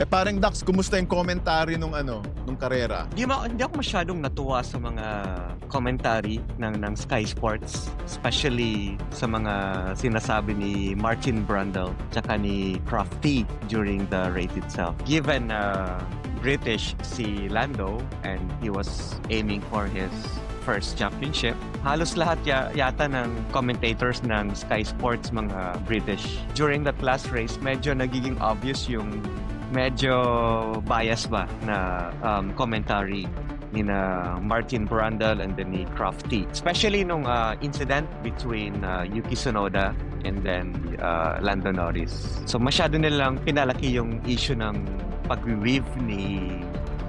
Parang Dax, kumusta yung commentary nung karera? Hindi ako masyadong natuwa sa mga commentary ng Sky Sports, especially sa mga sinasabi ni Martin Brundle tsaka ni Crofty during the race itself. Given British si Lando and he was aiming for his first championship, halos lahat yata ng commentators ng Sky Sports mga British. During that last race, medyo nagiging obvious yung medyo bias ba na commentary ni na Martin Brundle and then ni Crofty. Especially nung incident between Yuki Tsunoda and then Lando Norris. So masyado nilang pinalaki yung issue ng pag-weave ni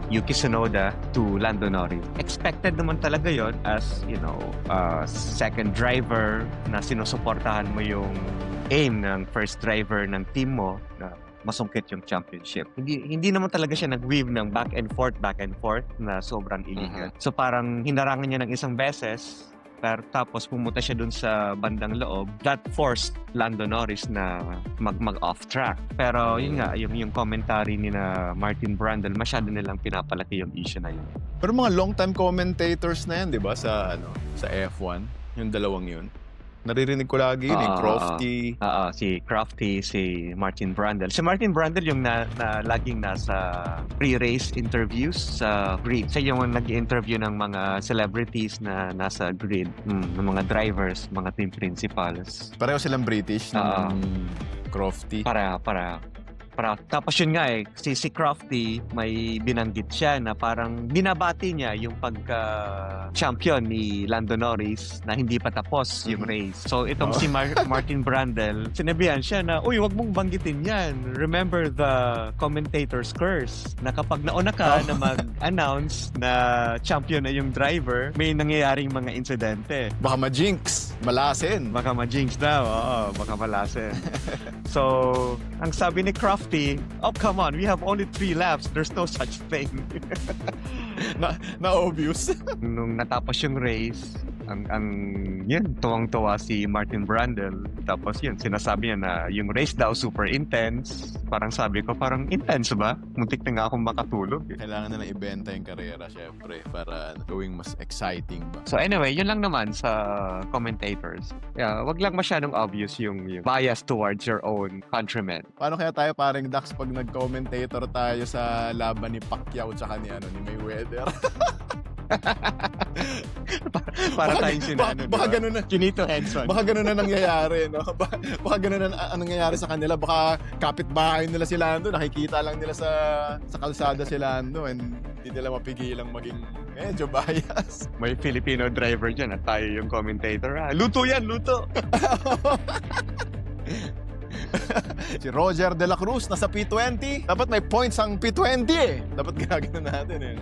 Yuki Tsunoda to Lando Norris. Expected naman talaga yon as, second driver na sinusuportahan mo yung aim ng first driver ng team mo na masungkit yung championship. Hindi naman talaga siya nag-weave ng back and forth na sobrang illegal. So parang hinarangan niya ng isang beses, pero tapos pumunta siya dun sa bandang loob. That forced Lando Norris na mag-off track. Pero yun nga, yung commentary ni na Martin Brundle, masyado nilang pinapalaki yung issue na yun. Pero mga long-time commentators na yan, di ba, sa F1, yung dalawang yun. Naririnig ko lagi yun, Crofty. Si Crofty, si Martin Brundle. Si Martin Brundle yung laging nasa pre-race interviews sa grid. Siya yung nag-interview ng mga celebrities na nasa grid, ng mga drivers, mga team principals. Pareho silang British ng Crofty. Para. Tapos yun nga si Crofty, may binanggit siya na parang binabati niya yung pagka-champion ni Lando Norris na hindi pa tapos yung race. So itong si Martin Brundle, sinabihan siya na, uy, wag mong banggitin yan. Remember the commentator's curse na kapag nauna ka na mag-announce na champion na yung driver, may nangyayaring mga insidente. Baka ma-jinx, malasin. Baka ma-jinx daw, baka malasin. So, ang sabi ni Crofty, oh come on, we have only 3 laps. There's no such thing. na-obvious. Nung natapos yung race, yun, tuwang-tuwa si Martin Brundle. Tapos yun, sinasabi niya na yung race daw super intense. Parang sabi ko, parang intense ba? Muntik na nga akong makatulog. Kailangan na lang ibenta yung karera, syempre, para gawing mas exciting ba. So anyway, yun lang naman sa commentators. Wag lang masyadong obvious yung bias towards your own countrymen. Paano kaya tayo parang Dax pag nag-commentator tayo sa laban ni Pacquiao tsaka ni Mayweather? Para tayong sinano. Baka ganun na. Chinito Henson. Baka ganun na nangyayari, no? Baka ganun na ang nangyayari sa kanila. Baka kapitbahay nila si Lando, nakikita lang nila sa kalsada si Lando and hindi nila mapigilang maging medyo bias. May Filipino driver dyan at tayo yung commentator. Luto yan, luto! Si Roger De La Cruz nasa P20. Dapat may points ang P20 eh. Dapat ginagano natin eh.